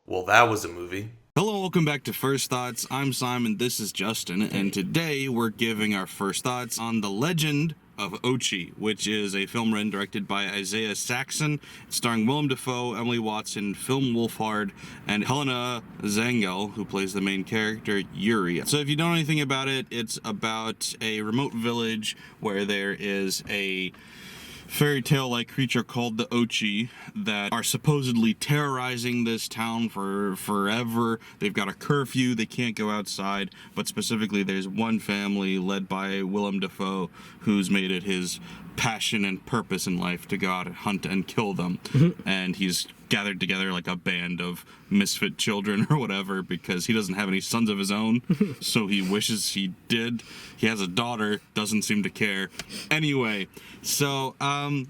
Well, that was a movie. Hello, welcome back to First Thoughts. I'm Simon, this is Justin, and today we're giving our first thoughts on The Legend of Ochi, which is a film written and directed by Isaiah Saxon, starring Willem Dafoe, Emily Watson, Phil Wolfhard, and Helena Zangel, who plays the main character, Yuri. So if you don't know anything about it, it's about a remote village where there is a fairy tale-like creature called the Ochi that are supposedly terrorizing this town for forever. They've got a curfew, they can't go outside, but specifically there's one family led by Willem Dafoe who's made it his passion and purpose in life to go out and hunt and kill them. And he's gathered together like a band of misfit children or whatever because he doesn't have any sons of his own, so he wishes he did. He has a daughter, doesn't seem to care. Anyway, so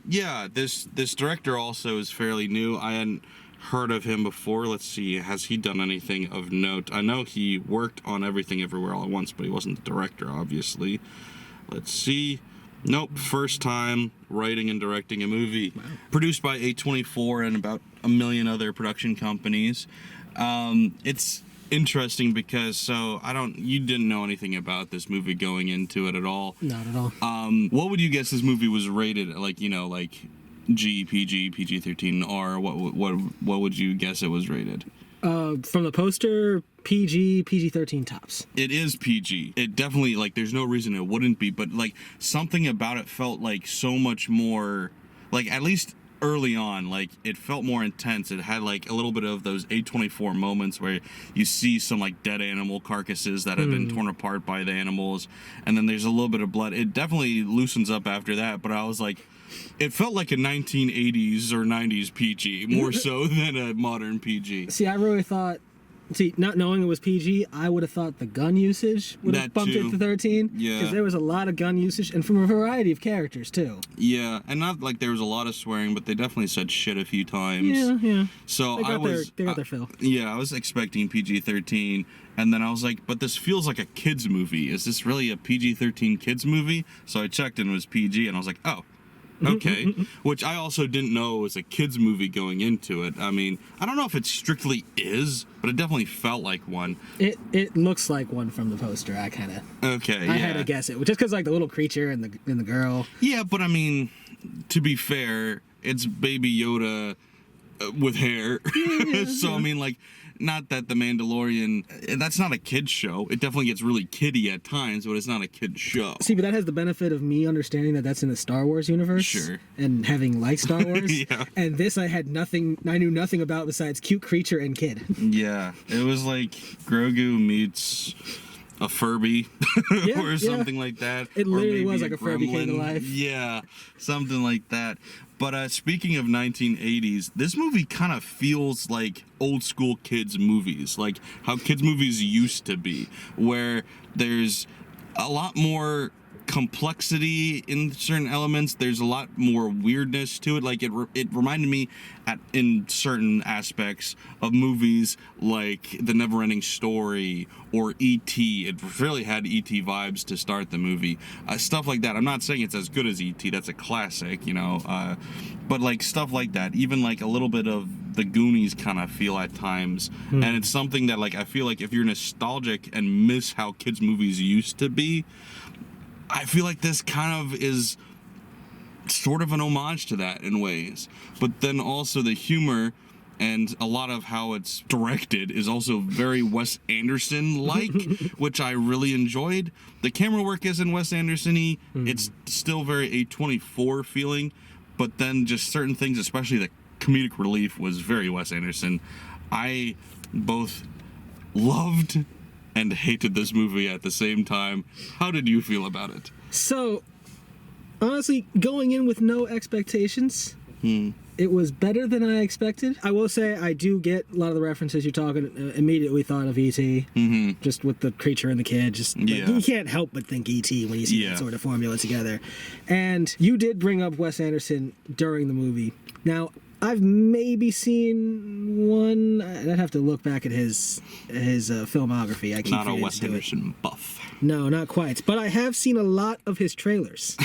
yeah, this director also is fairly new. I hadn't heard of him before. Let's see, has he done anything of note? I know he worked on Everything Everywhere All at Once, but he wasn't the director, obviously. Let's see. Nope, first time writing and directing a movie. Wow. Produced by A24 and about a million other production companies. It's interesting because, you didn't know anything about this movie going into it at all. Not at all. What would you guess this movie was rated? Like G, PG, PG-13, R, what would you guess it was rated? From the poster, PG-13 tops. It is PG. It definitely, there's no reason it wouldn't be, but, something about it felt so much more, at least early on, it felt more intense. It had, a little bit of those A24 moments where you see some, dead animal carcasses that have been torn apart by the animals, and then there's a little bit of blood. It definitely loosens up after that, but I was it felt like a 1980s or 90s PG, more so than a modern PG. See, I really thought... not knowing it was PG, I would have thought the gun usage would have bumped it to 13. Yeah. Because there was a lot of gun usage, and from a variety of characters, too. Yeah, and not there was a lot of swearing, but they definitely said shit a few times. Yeah. So they got their fill. Yeah, I was expecting PG-13, and then I was but this feels like a kid's movie. Is this really a PG-13 kids movie? So I checked and it was PG, and I was oh. Okay, which I also didn't know was a kid's movie going into it. I mean, I don't know if it strictly is, but it definitely felt like one. It looks like one from the poster. I had to guess it, just because the little creature and the girl. Yeah, but I mean, to be fair, it's Baby Yoda with hair. So I mean, not that The Mandalorian, that's not a kid's show. It definitely gets really kiddie at times, but it's not a kid's show. See, but that has the benefit of me understanding that that's in the Star Wars universe. Sure. And having liked Star Wars. Yeah. And this I knew nothing about besides cute creature and kid. Yeah. It was Grogu meets a Furby or something like that. It literally was a a Furby came to life. Yeah, something like that. But speaking of 1980s, this movie kind of feels like old school kids movies, like how kids movies used to be, where there's a lot more complexity in certain elements. There's a lot more weirdness to it. It reminded me in certain aspects of movies like The Neverending Story or E.T. It really had E.T. vibes to start the movie. Stuff like that. I'm not saying it's as good as E.T. That's a classic, but stuff like that. Even a little bit of the Goonies kind of feel at times. And it's something that I feel if you're nostalgic and miss how kids movies used to be, I feel this kind of is sort of an homage to that in ways. But then also the humor and a lot of how it's directed is also very Wes Anderson-like, which I really enjoyed. The camera work isn't Wes Anderson-y. It's still very A24 feeling, but then just certain things, especially the comedic relief, was very Wes Anderson. I both loved and hated this movie at the same time. How did you feel about it? So, honestly, going in with no expectations, it was better than I expected. I will say I do get a lot of the references you're talking. Immediately thought of E.T. Just with the creature and the kid. You can't help but think E.T. when you see that sort of formula together. And you did bring up Wes Anderson during the movie. Now, I've maybe seen one. I'd have to look back at his filmography. I keep not a Wes Anderson buff. No, not quite. But I have seen a lot of his trailers,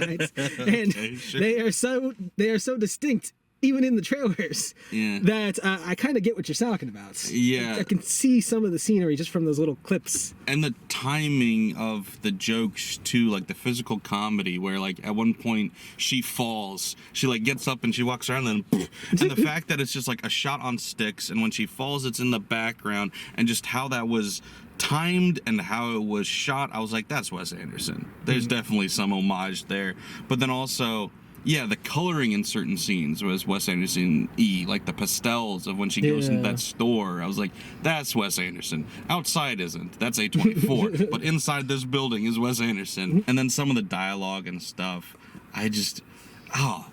right? And okay, sure. they are so distinct even in the trailers, that I kind of get what you're talking about. Yeah. I can see some of the scenery just from those little clips. And the timing of the jokes too, like the physical comedy where like at one point she falls, she like gets up and she walks around and then and the fact that it's just like a shot on sticks, and when she falls it's in the background, and just how that was timed and how it was shot, I was like, that's Wes Anderson. There's definitely some homage there. But then also, yeah, the coloring in certain scenes was Wes Anderson-y, like the pastels of when she goes into that store. I was like, that's Wes Anderson. Outside isn't. That's A24. But inside this building is Wes Anderson. And then some of the dialogue and stuff,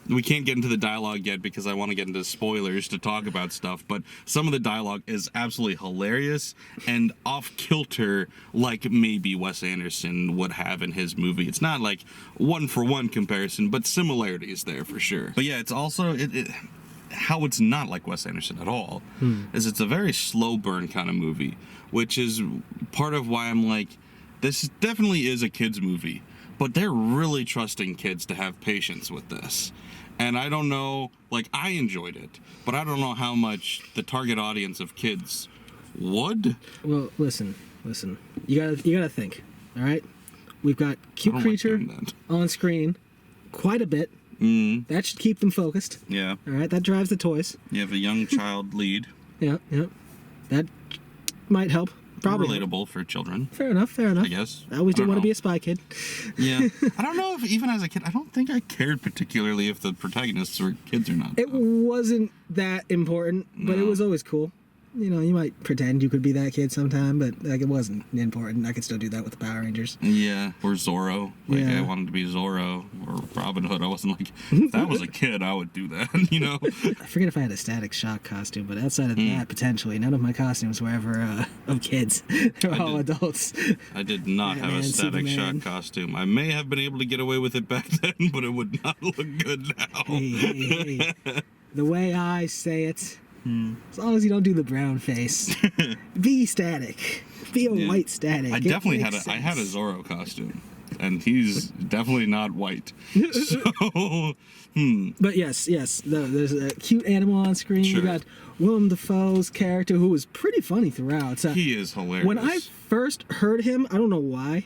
we can't get into the dialogue yet because I want to get into spoilers to talk about stuff, but some of the dialogue is absolutely hilarious and off-kilter like maybe Wes Anderson would have in his movie. It's not like one-for-one comparison, but similarities there for sure. But yeah, it's also how it's not like Wes Anderson at all is it's a very slow burn kind of movie, which is part of why I'm like, this definitely is a kid's movie. But they're really trusting kids to have patience with this. And I don't know, like, I enjoyed it, but I don't know how much the target audience of kids would. Well, listen. You gotta think, all right? We've got cute creature on screen quite a bit. That should keep them focused. Yeah. All right, that drives the toys. You have a young child lead. Yeah. That might help. Probably relatable for children. Fair enough. I guess. I always did want to be a spy kid. Yeah. I don't know if even as a kid, I don't think I cared particularly if the protagonists were kids or not. It wasn't that important, but it was always cool. You know, you might pretend you could be that kid sometime, but like it wasn't important. I could still do that with the Power Rangers. Yeah, or Zorro. Like I wanted to be Zorro or Robin Hood. I wasn't like, if that was a kid, I would do that. You know. I forget if I had a Static Shock costume, but outside of that, potentially none of my costumes were ever of kids. They're all adults. I did not have a Static Shock costume. I may have been able to get away with it back then, but it would not look good now. Hey. The way I say it. As long as you don't do the brown face, be Static. Be a white Static. I definitely had a Zorro costume, and he's definitely not white. So, But yes, there's a cute animal on screen. Sure. You got Willem Dafoe's character, who was pretty funny throughout. He is hilarious. When I first heard him, I don't know why,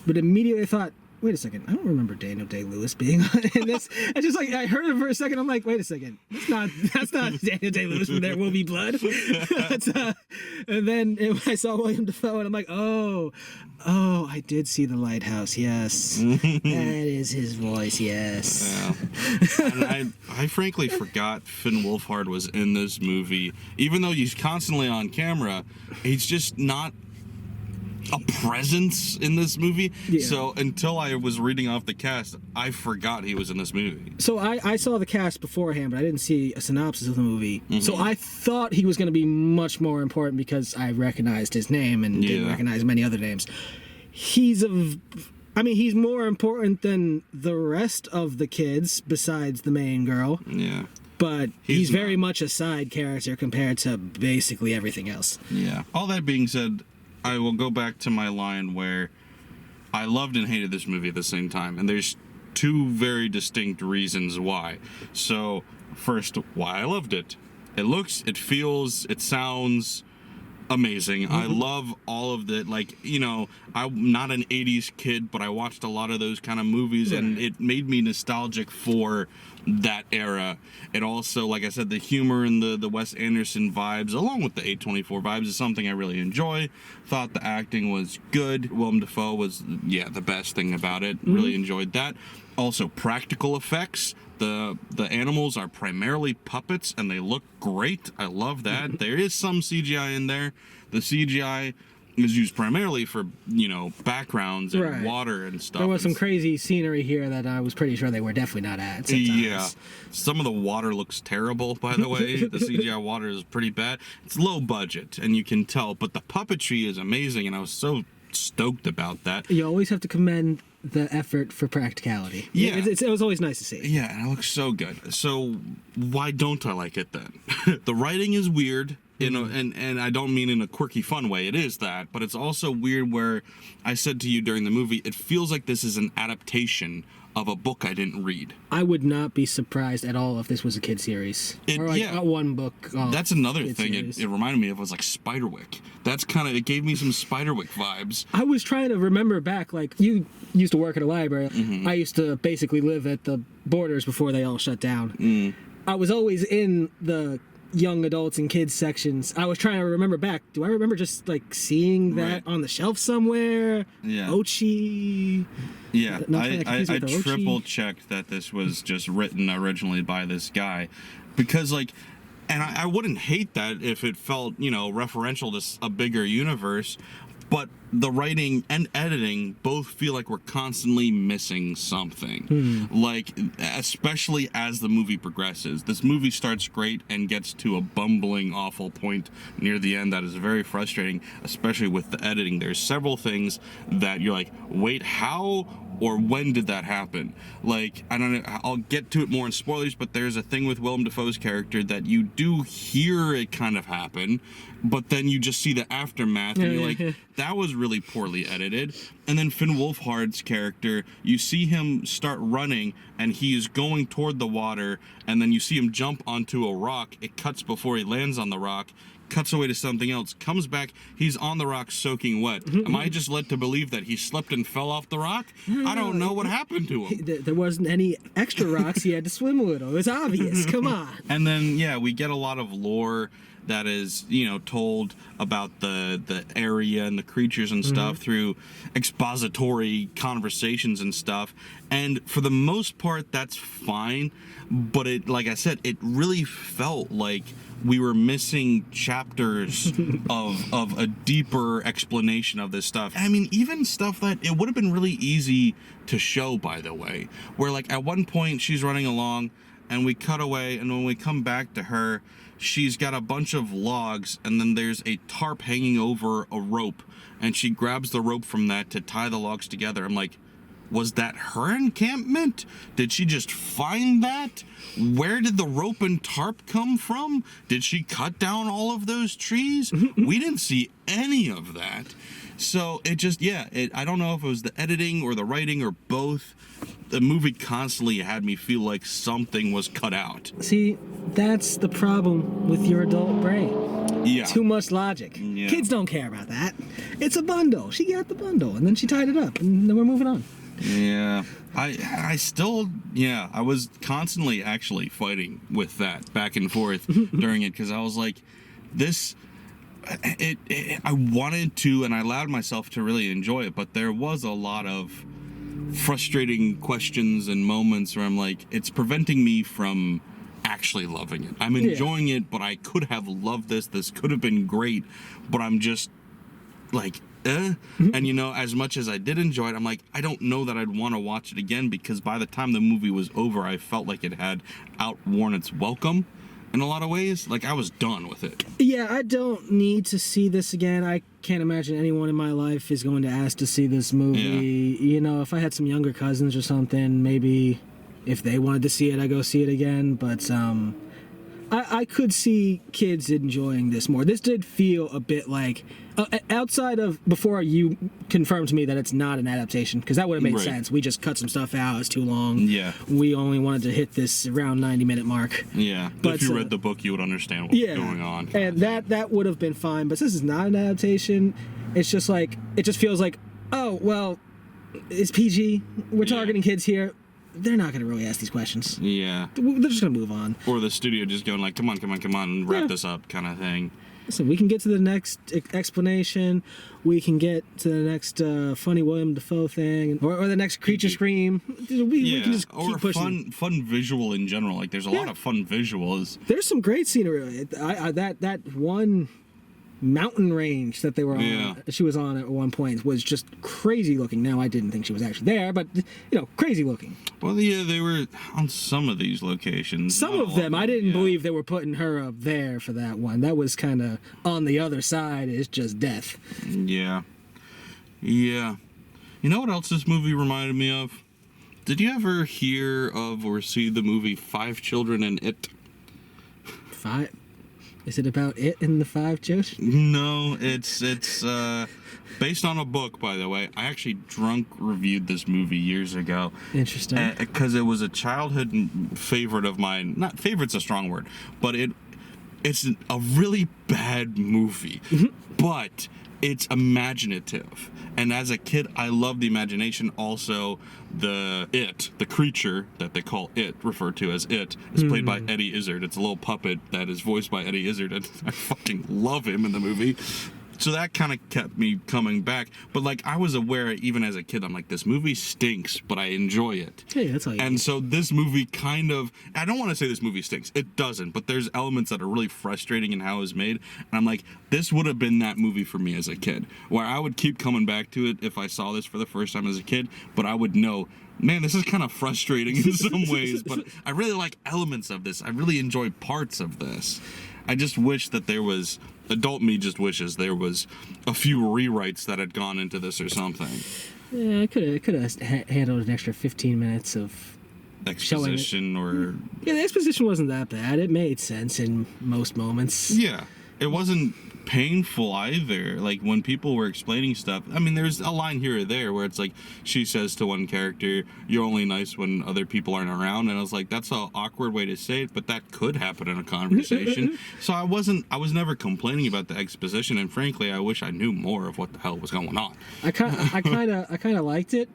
but immediately I thought, wait a second, I don't remember Daniel Day-Lewis being in this. I just I heard him for a second. I'm like, wait a second, that's not Daniel Day-Lewis from There Will Be Blood. And then I saw William Dafoe, and I'm like, oh, I did see The Lighthouse. Yes, that is his voice. Yes. Yeah. And I frankly forgot Finn Wolfhard was in this movie, even though he's constantly on camera. He's just not a presence in this movie. So until I was reading off the cast, I forgot he was in this movie. So I saw the cast beforehand, but I didn't see a synopsis of the movie. So I thought he was going to be much more important because I recognized his name and didn't recognize many other names. He's more important than the rest of the kids besides the main girl. Yeah. But he's very much a side character compared to basically everything else. Yeah. All that being said, I will go back to my line where I loved and hated this movie at the same time, and there's two very distinct reasons why. So, first, why I loved it. It looks, it feels, it sounds amazing. I love all of the, like, you know, I'm not an 80s kid, but I watched a lot of those kind of movies, and it made me nostalgic for that era. It also, like I said, the humor and the Wes Anderson vibes, along with the A24 vibes, is something I really enjoy. Thought the acting was good. Willem Dafoe was, the best thing about it. Really enjoyed that. Also, practical effects. The animals are primarily puppets, and they look great. I love that. There is some CGI in there. The CGI is used primarily for, backgrounds and water and stuff. There was some crazy scenery here that I was pretty sure they were definitely not at sometimes. Yeah. Some of the water looks terrible, by the way. The CGI water is pretty bad. It's low budget, and you can tell, but the puppetry is amazing, and I was so stoked about that. You always have to commend the effort for practicality. Yeah. It was always nice to see. Yeah, and it looks so good. So why don't I like it then? The writing is weird. and I don't mean in a quirky, fun way. It is that, but it's also weird where I said to you during the movie, it feels like this is an adaptation of a book I didn't read. I would not be surprised at all if this was a kid series. Or like a one book. That's another thing it reminded me of, was like Spiderwick. That's kind of, it gave me some Spiderwick vibes. I was trying to remember back, like, you used to work at a library. I used to basically live at the Borders before they all shut down. I was always in the young adults and kids sections. I was trying to remember back. Do I remember just like seeing that on the shelf somewhere? Yeah. Ochi. Yeah, I triple checked that this was just written originally by this guy, because like, and I wouldn't hate that if it felt, you know, referential to a bigger universe, but the writing and editing both feel like we're constantly missing something. Like, especially as the movie progresses. This movie starts great and gets to a bumbling, awful point near the end that is very frustrating, especially with the editing. There's several things that you're like, wait, how or when did that happen? Like, I don't know, I'll get to it more in spoilers, but there's a thing with Willem Dafoe's character that you do hear it kind of happen, but then you just see the aftermath and you're like, that was really poorly edited. And then Finn Wolfhard's character, you see him start running and he is going toward the water, and then you see him jump onto a rock. It cuts before he lands on the rock, cuts away to something else, comes back, he's on the rock soaking wet. Am I just led to believe that he slipped and fell off the rock? I don't know what happened to him. There wasn't any extra rocks he had to swim with. It was obvious. Come on. And then, yeah, we get a lot of lore that is, you know, told about the area and the creatures and stuff through expository conversations and stuff. And for the most part, that's fine. But it, like I said, it really felt like we were missing chapters of a deeper explanation of this stuff. I mean, even stuff that it would have been really easy to show, by the way, where like at one point she's running along and we cut away, and when we come back to her, she's got a bunch of logs, and then there's a tarp hanging over a rope, and she grabs the rope from that to tie the logs together. I'm like, was that her encampment? Did she just find that? Where did the rope and tarp come from? Did she cut down all of those trees? We didn't see any of that. So it just, I don't know if it was the editing or the writing or both. The movie constantly had me feel like something was cut out. See, that's the problem with your adult brain. Yeah. Too much logic. Yeah. Kids don't care about that. It's a bundle. She got the bundle, and then she tied it up, and then we're moving on. Yeah. I still, I was constantly actually fighting with that back and forth during it, because I was like, I wanted to, and I allowed myself to really enjoy it, but there was a lot of frustrating questions and moments where I'm like, it's preventing me from actually loving it. I'm enjoying it, but I could have loved this. This could have been great, but I'm just like, And you know, as much as I did enjoy it, I'm like, I don't know that I'd want to watch it again, because by the time the movie was over, I felt like it had outworn its welcome in a lot of ways. Like, I was done with it. Yeah, I don't need to see this again. I can't imagine anyone in my life is going to ask to see this movie. Yeah. You know, if I had some younger cousins or something, maybe if they wanted to see it, I'd go see it again. But I could see kids enjoying this more. This did feel a bit like, outside of before you confirmed to me that it's not an adaptation, because that would have made sense. We just cut some stuff out. It's too long. Yeah. We only wanted to hit this around 90-minute mark. Yeah. But if you read the book, you would understand what was going on. And that would have been fine. But since it's not an adaptation, it's just like, it just feels like, oh, well, it's PG. We're targeting kids here. They're not going to really ask these questions. Yeah. They're just going to move on. Or the studio just going like, come on, wrap this up kind of thing. Listen, we can get to the next explanation. We can get to the next funny William Dafoe thing. Or the next creature scream. We can just keep pushing. Fun visual in general. Like, there's a lot of fun visuals. There's some great scenery. That one mountain range that they were on, she was on at one point, was just crazy looking. Now, I didn't think she was actually there, but, you know, crazy looking. Well, yeah, they were on some of these locations. Some of them. I didn't believe they were putting her up there for that one. That was kind of on the other side. It's just death. Yeah. Yeah. You know what else this movie reminded me of? Did you ever hear of or see the movie Five Children and It? Is it about it in the 5 Josh? No, it's based on a book, by the way. I actually drunk reviewed this movie years ago. Interesting. Because it was a childhood favorite of mine. Not favorite's a strong word, but it's a really bad movie. But it's imaginative. And as a kid, I love the imagination. Also, the creature that they call it, referred to as it, is played by Eddie Izzard. It's a little puppet that is voiced by Eddie Izzard, and I fucking love him in the movie. So that kind of kept me coming back. But, like, I was aware, even as a kid, I'm like, this movie stinks, but I enjoy it. Hey, that's all you And need. so this movie kind of, I don't want to say this movie stinks. It doesn't. But there's elements that are really frustrating in how it was made. And I'm like, this would have been that movie for me as a kid, where I would keep coming back to it if I saw this for the first time as a kid. But I would know, man, this is kind of frustrating in some ways. But I really like elements of this. I really enjoy parts of this. I just wish that there was... Adult me just wishes there was a few rewrites that had gone into this or something. Yeah, I could have handled an extra 15 minutes of Exposition or... Yeah, the exposition wasn't that bad. It made sense in most moments. Yeah. It wasn't painful either. Like, when people were explaining stuff, I mean, there's a line here or there where it's like, she says to one character, you're only nice when other people aren't around. And I was like, that's an awkward way to say it, but that could happen in a conversation. So I was never complaining about the exposition. And frankly, I wish I knew more of what the hell was going on. I kind of liked it,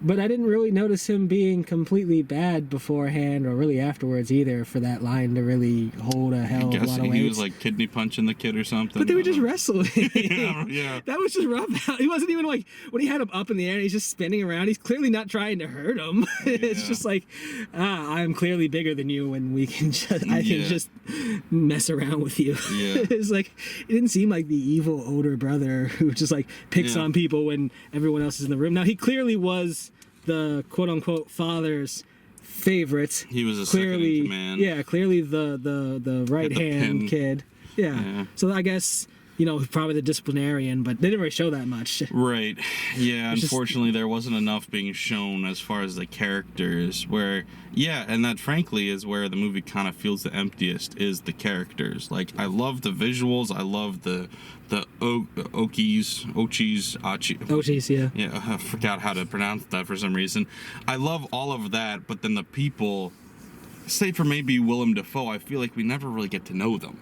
but I didn't really notice him being completely bad beforehand or really afterwards either for that line to really hold a hell of a lot of weight. He was like kidney punching the kid or something. But they were just wrestling. Yeah. That was just rough. He wasn't even like, when he had him up in the air and he's just spinning around, he's clearly not trying to hurt him. It's just like, I'm clearly bigger than you and we can just, I can just mess around with you. Yeah. It's like, it didn't seem like the evil older brother who just like picks on people when everyone else is in the room. Now, he clearly was the quote-unquote father's favorite. He was a clearly, second in command. Yeah, clearly the right-hand kid. Yeah. So I guess, probably the disciplinarian, but they didn't really show that much. Right. Yeah, unfortunately, there wasn't enough being shown as far as the characters, where, and that, frankly, is where the movie kind of feels the emptiest, is the characters. Like, I love the visuals, I love the Ochi's, yeah. Yeah, I forgot how to pronounce that for some reason. I love all of that, but then the people, save for maybe Willem Dafoe, I feel like we never really get to know them.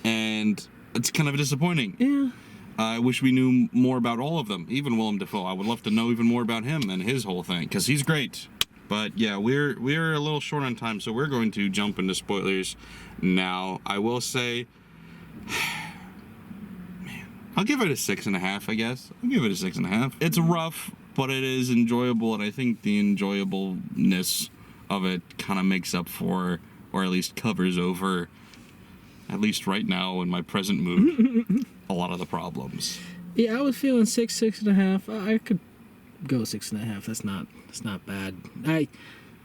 And it's kind of disappointing. Yeah. I wish we knew more about all of them, even Willem Dafoe. I would love to know even more about him and his whole thing, because he's great. But yeah, we're a little short on time, so we're going to jump into spoilers now. I will say... I'll give it a 6.5, I guess. I'll give it a 6.5. It's rough, but it is enjoyable, and I think the enjoyableness of it kind of makes up for, or at least covers over, at least right now in my present mood, a lot of the problems. Yeah, I was feeling 6.5. I could go 6.5. That's not bad.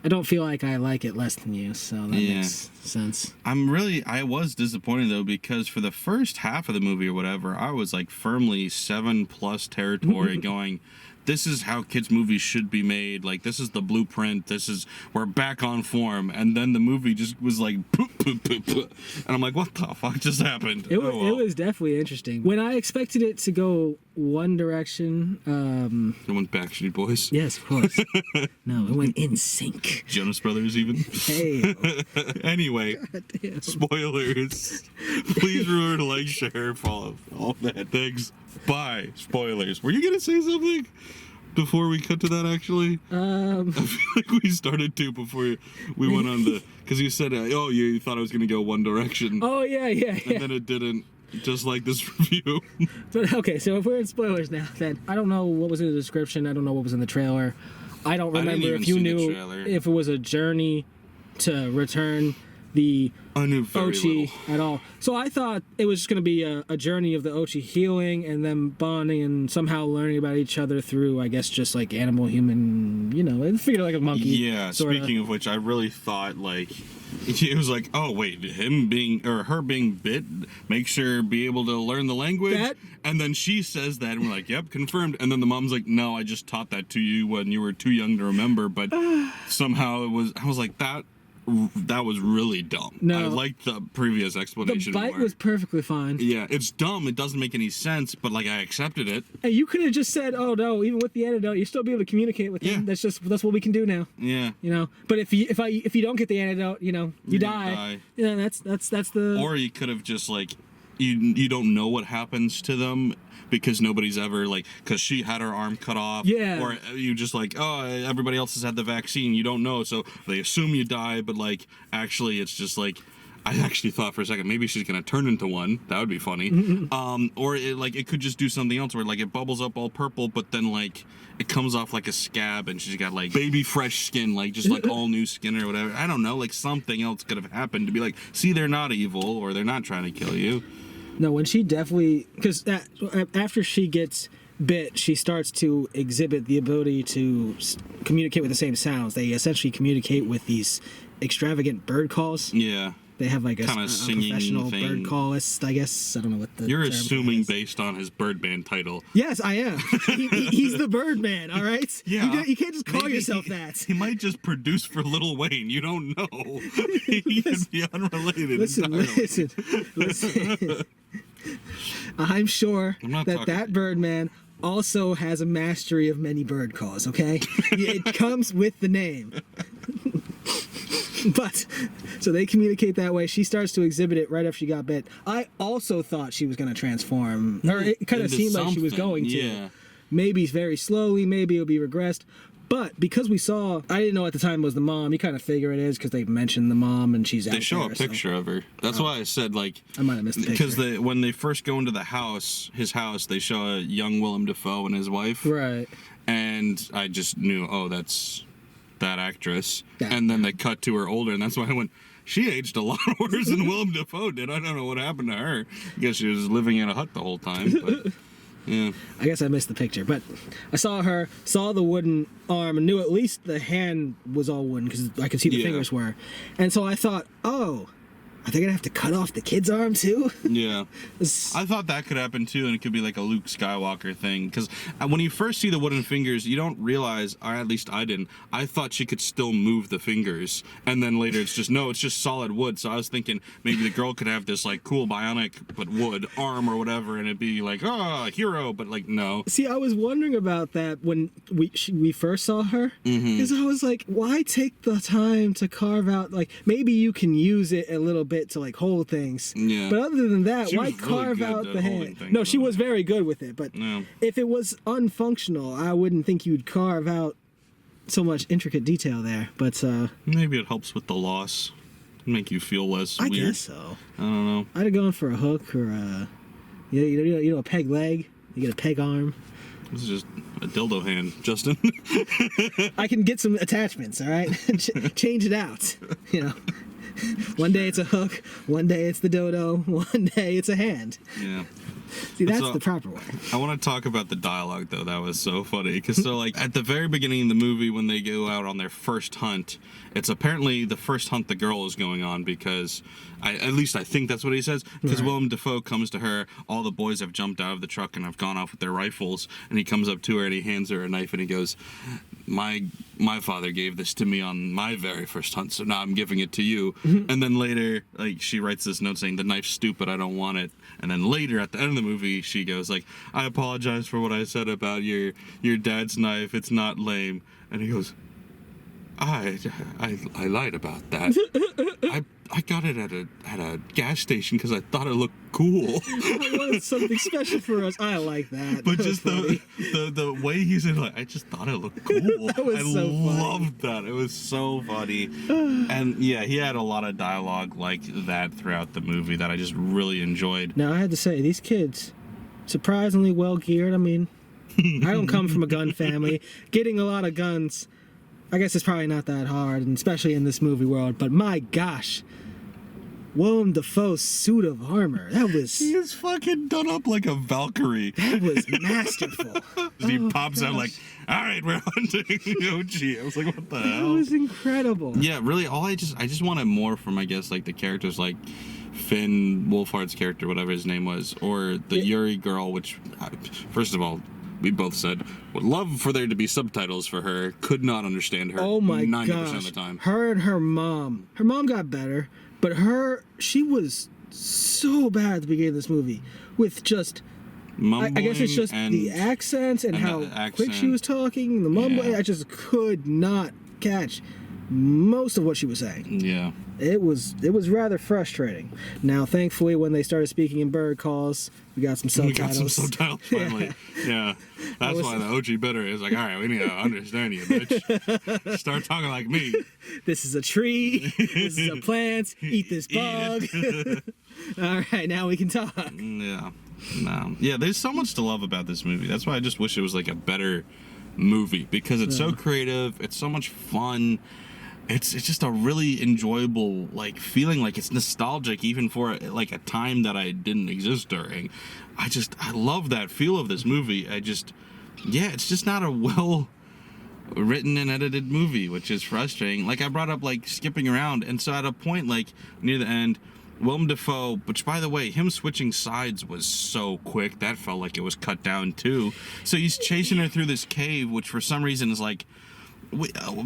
I don't feel like I like it less than you, so that makes sense. I was disappointed, though, because for the first half of the movie or whatever, I was like firmly 7+ territory going, this is how kids' movies should be made. Like, this is the blueprint. We're back on form. And then the movie just was like, and I'm like, what the fuck just happened? It was definitely interesting. When I expected it to go one direction, It went Backstreet Boys. yes, of course. No, it went in sync. Jonas Brothers, even. Hey. Anyway, spoilers. Please remember to like, share, follow, all that. Thanks. Bye. Spoilers. Were you gonna say something before we cut to that? Actually, I feel like we started to before we went on because you said, "Oh, you thought I was gonna go one direction." Oh yeah. And then it didn't. Just like this review. But okay, so if we're in spoilers now, then I don't know what was in the description. I don't know what was in the trailer. I don't remember if you knew if it was a journey to return the I knew very Ochi little at all. So I thought it was just going to be a journey of the Ochi healing and them bonding and somehow learning about each other through, I guess, just like animal, human, I figured like a monkey. Yeah, sorta. Speaking of which, I really thought, like, it was like, oh, wait, her being bit makes her be able to learn the language? And then she says that, and we're like, yep, confirmed. And then the mom's like, no, I just taught that to you when you were too young to remember, but somehow I was like, that that was really dumb. No. I liked the previous The explanation bite more. was perfectly fine. Yeah, it's dumb. It doesn't make any sense, but like I accepted it. And you could have just said, "Oh no!" Even with the antidote, you still be able to communicate with him. Yeah. That's what we can do now. Yeah. You know. But if you don't get the antidote, you know, you die. Yeah, that's the. Or you could have just like, you don't know what happens to them because nobody's ever like, because she had her arm cut off. Yeah. Or you just like, oh, everybody else has had the vaccine. You don't know, so they assume you die, but like actually it's just like. I actually thought for a second maybe she's gonna turn into one. That would be funny. Or it could just do something else where like it bubbles up all purple, but then like it comes off like a scab, and she's got like baby fresh skin, like just like all new skin or whatever. I don't know. Like something else could have happened to be like, see, they're not evil or they're not trying to kill you. No, when she definitely, because after she gets bit, she starts to exhibit the ability to communicate with the same sounds. They essentially communicate with these extravagant bird calls. Yeah. They have like a singing professional thing. bird callist, I guess. I don't know what the You're term assuming is. based on his Birdman title. Yes, I am. He's the Birdman, all right? Yeah. You can't just call Maybe yourself that. He might just produce for Lil Wayne. You don't know. He could be unrelated. Listen. I'm sure I'm not talking to that you. Birdman also has a mastery of many bird calls, okay? It comes with the name. But, so they communicate that way. She starts to exhibit it right after she got bit. I also thought she was going to transform, or it kind of Into seemed like she was something, going to. yeah. Maybe very slowly, maybe it'll be regressed. But because we saw, I didn't know at the time it was the mom. You kind of figure it is because they've mentioned the mom and she's out there. They show a picture of her. That's why I said like. I might have missed the picture. Because when they first go into the house, his house, they show a young Willem Dafoe and his wife. Right. And I just knew, oh, that's that actress. Yeah. And then they cut to her older, and that's why I went, she aged a lot worse than Willem Dafoe did. I don't know what happened to her. I guess she was living in a hut the whole time. But yeah. I guess I missed the picture, but I saw the wooden arm, and knew at least the hand was all wooden because I could see the fingers were. And so I thought, oh, are they gonna have to cut off the kid's arm too? Yeah. I thought that could happen too, and it could be like a Luke Skywalker thing. Because when you first see the wooden fingers, you don't realize, or at least I didn't, I thought she could still move the fingers. And then later it's just solid wood. So I was thinking maybe the girl could have this like cool bionic, but wood arm or whatever, and it'd be like, oh, hero, but like, no. See, I was wondering about that when we first saw her, because I was like, why take the time to carve out, like, maybe you can use it a little bit to like hold things. Yeah. But other than that, She why was really carve good out at the holding hand? things, No, she though. was very good with it. But Yeah. if it was unfunctional, I wouldn't think you'd carve out so much intricate detail there. But Maybe it helps with the loss. Make you feel less I weird. guess so. I don't know. I'd have gone for a hook or a peg leg. You get a peg arm. This is just a dildo hand, Justin. I can get some attachments, all right? Change it out, you know. One day it's a hook, one day it's the dodo, one day it's a hand. Yeah. See, that's So- the proper way. I want to talk about the dialogue, though. That was so funny. Because, so, like, at the very beginning of the movie, when they go out on their first hunt, it's apparently the first hunt the girl is going on because, at least I think that's what he says, because Right. Willem Dafoe comes to her, all the boys have jumped out of the truck and have gone off with their rifles, and he comes up to her and he hands her a knife and he goes, my father gave this to me on my very first hunt, so now I'm giving it to you. And then later, like, she writes this note saying, the knife's stupid, I don't want it. And then later, at the end of the movie, she goes like, I apologize for what I said about your dad's knife, it's not lame. And he goes, I lied about that. I got it at a gas station because I thought it looked cool. I wanted something special for us. I like that. But That was just funny. the way he said, like, I just thought it looked cool. That was I so funny. loved that. It was so funny. And yeah, he had a lot of dialogue like that throughout the movie that I just really enjoyed. Now, I had to say, these kids, surprisingly well geared. I mean, I don't come from a gun family. Getting a lot of guns, I guess it's probably not that hard, and especially in this movie world. But my gosh, Willem Dafoe's suit of armor, that was He is fucking done up like a Valkyrie. masterful. He Oh, pops out gosh. like, all right, we're hunting Ochi. I was like, what the That hell? was incredible. Yeah, really, I just wanted more from, I guess, like the characters like Finn Wolfhard's character, whatever his name was, or the Yeah. Yuri girl, which, first of all, we both said, would love for there to be subtitles for her. Could not understand her. Oh my 90% gosh. of the time. Her and her mom. Her mom got better, but she was so bad at the beginning of this movie with just. I guess it's just the accents and how quick she was talking, the mumbling. Yeah. I just could not catch most of what she was saying. Yeah. It was rather frustrating. Now, thankfully, when they started speaking in bird calls, we got some subtitles. We got some subtitles finally. Yeah. That's why the Ochi bitter is like, all right, we need to understand you, bitch. Start talking like me. This is a tree. This is a plant. Eat this bug. All right, now we can talk. Yeah. No. Yeah, there's so much to love about this movie. That's why I just wish it was like a better movie, because it's so creative. It's so much fun. It's just a really enjoyable, like, feeling, like it's nostalgic even for like a time that I didn't exist during. I love that feel of this movie. It's just not a well written and edited movie, which is frustrating. Like I brought up, like, skipping around, and so at a point, like near the end, Willem Dafoe, which, by the way, him switching sides was so quick, that felt like it was cut down too. So he's chasing her through this cave, which for some reason is like,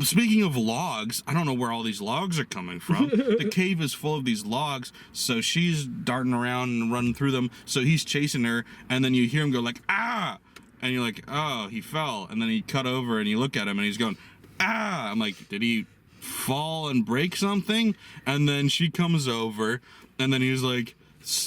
speaking of logs, I don't know where all these logs are coming from. The cave is full of these logs, so she's darting around and running through them. So he's chasing her, and then you hear him go like, ah! And you're like, oh, he fell. And then he cut over, and you look at him, and he's going, ah! I'm like, did he fall and break something? And then she comes over, and then he's like,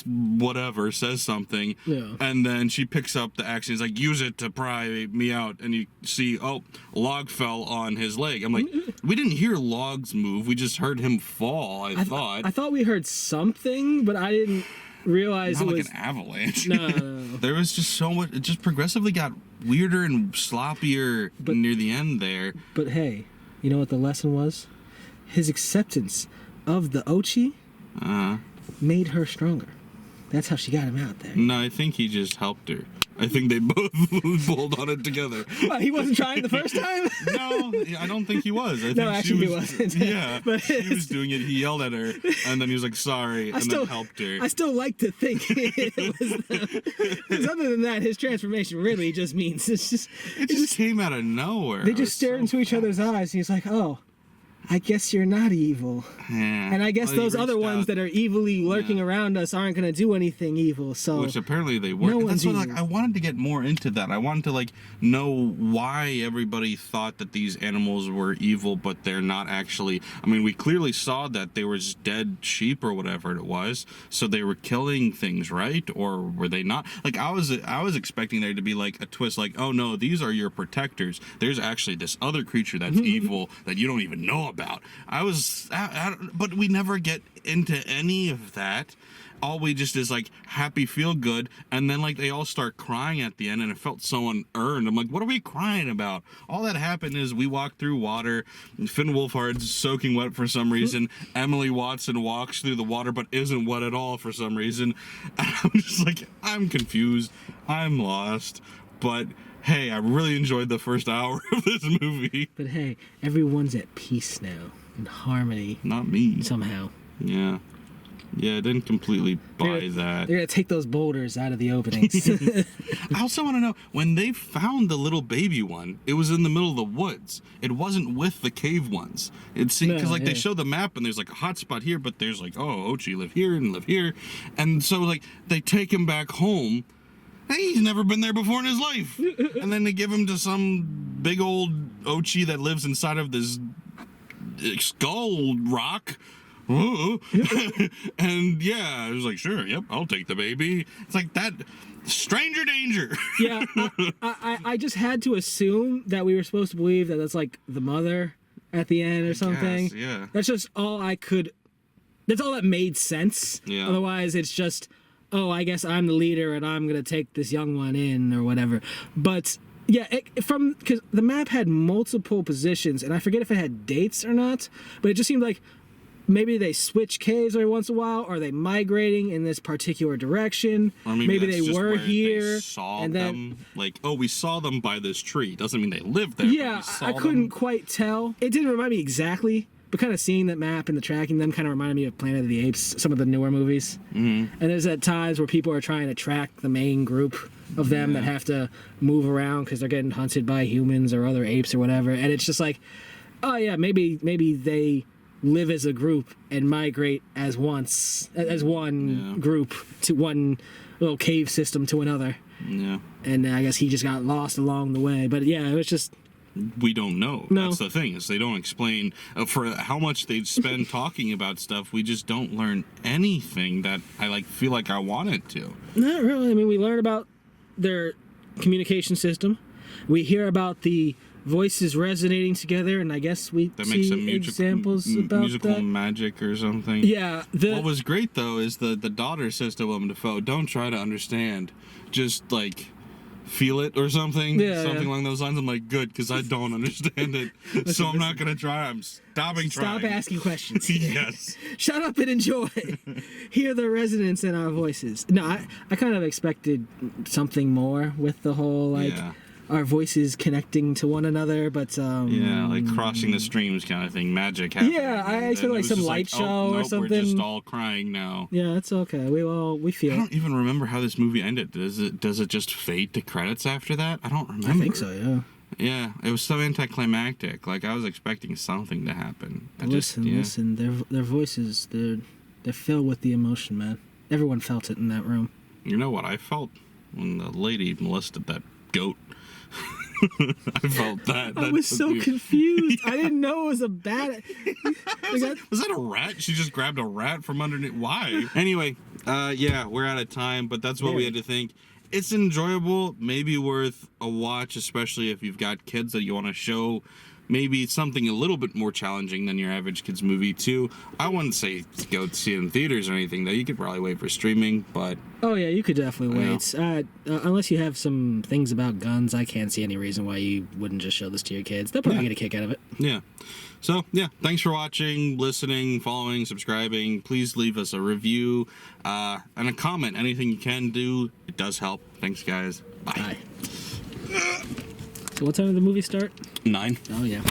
whatever, says something, and then she picks up the axe and he's like, use it to pry me out, and you see, oh, log fell on his leg. I'm like, we didn't hear logs move, we just heard him fall. I thought we heard something, but I didn't realize not it like was an avalanche. No. There was just so much. It just progressively got weirder and sloppier near the end there. But hey, you know what the lesson was? His acceptance of the Ochi made her stronger. That's how she got him out there. No, I think he just helped her. I think they both pulled on it together. Well, he wasn't trying the first time? No, I don't think he was. I think actually he wasn't. Yeah, but she was doing it. He yelled at her, and then he was like, sorry, and then helped her. I still like to think it was them. Because other than that, his transformation really just means it just came out of nowhere. They just stare into each other's eyes, and he's like, oh, I guess you're not evil. Yeah. And I guess those other ones that are evilly lurking around us aren't going to do anything evil, so... Which apparently they weren't. That's what, like, I wanted to get more into that. I wanted to, like, know why everybody thought that these animals were evil, but they're not actually... I mean, we clearly saw that they were just dead sheep or whatever it was, so they were killing things, right? Or were they not? Like, I was expecting there to be, like, a twist, like, oh, no, these are your protectors. There's actually this other creature that's evil that you don't even know about. But we never get into any of that. All we just is like happy, feel good, and then like they all start crying at the end, and it felt so unearned. I'm like, what are we crying about? All that happened is we walked through water, Finn Wolfhard's soaking wet for some reason, Emily Watson walks through the water but isn't wet at all for some reason, and I'm just like, I'm confused, I'm lost, but hey, I really enjoyed the first hour of this movie. But hey, everyone's at peace now, in harmony. Not me. Somehow. Yeah. Yeah, I didn't completely buy that. They're gonna take those boulders out of the openings. I also want to know, when they found the little baby one, it was in the middle of the woods. It wasn't with the cave ones. It seemed, because they show the map and there's like a hot spot here, but there's like, oh, Ochi live here and live here. And so like they take him back home. He's never been there before in his life. And then they give him to some big old Ochi that lives inside of this skull rock. And yeah, I was like, sure, yep, I'll take the baby. It's like that stranger danger. Yeah, I just had to assume that we were supposed to believe that that's like the mother at the end or something. Guess, yeah. That's just all I could. That's all that made sense. Yeah. Otherwise, it's just, oh, I guess I'm the leader and I'm gonna take this young one in or whatever. But yeah, because the map had multiple positions, and I forget if it had dates or not. But it just seemed like maybe they switch caves every once in a while, or they migrating in this particular direction. Or maybe they were here. They saw them, like, oh, we saw them by this tree. Doesn't mean they lived there. Yeah, I couldn't quite tell. It didn't remind me exactly but kind of seeing that map and the tracking them kind of reminded me of Planet of the Apes, some of the newer movies. And there's at times where people are trying to track the main group of them that have to move around because they're getting hunted by humans or other apes or whatever, and it's just like, oh yeah, maybe they live as a group and migrate as one group to one little cave system to another. Yeah. And I guess he just got lost along the way. But yeah, it was just... We don't know. No. That's the thing, is they don't explain for how much they spend talking about stuff. We just don't learn anything that I feel like I wanted to. Not really. I mean, we learn about their communication system. We hear about the voices resonating together, and I guess we see examples about musical that. magic or something. Yeah. What was great though is the daughter says to Willem Dafoe, "Don't try to understand, just feel it," or something. Something along those lines. I'm like, good, because I don't understand it, so I'm not gonna try. I'm stopping trying. Stop asking questions. Yes. Shut up and enjoy. Hear the resonance in our voices. No, I kind of expected something more with the whole our voices connecting to one another, but crossing the streams kind of thing, magic happening. Yeah, I expected some light show or something. We're just all crying now. Yeah, it's okay. We feel. I don't even remember how this movie ended. Does it just fade to credits after that? I don't remember. I think so. Yeah. Yeah, it was so anticlimactic. I was expecting something to happen. Listen. Their voices, they're filled with the emotion, man. Everyone felt it in that room. You know what I felt when the lady molested that goat? I felt that. I was so confused. I didn't know it was a bad... Was that a rat? She just grabbed a rat from underneath. Why? Anyway, we're out of time, but that's what we had to think. It's enjoyable, maybe worth a watch, especially if you've got kids that you want to show maybe something a little bit more challenging than your average kids movie too. I wouldn't say go see it in theaters or anything though. You could probably wait for streaming, but oh yeah, you could definitely wait. Unless you have some things about guns, I can't see any reason why you wouldn't just show this to your kids. They'll probably get a kick out of it. Yeah. So yeah, thanks for watching, listening, following, subscribing. Please leave us a review and a comment. Anything you can do, it does help. Thanks guys. Bye. So what time did the movie start? 9. Oh yeah.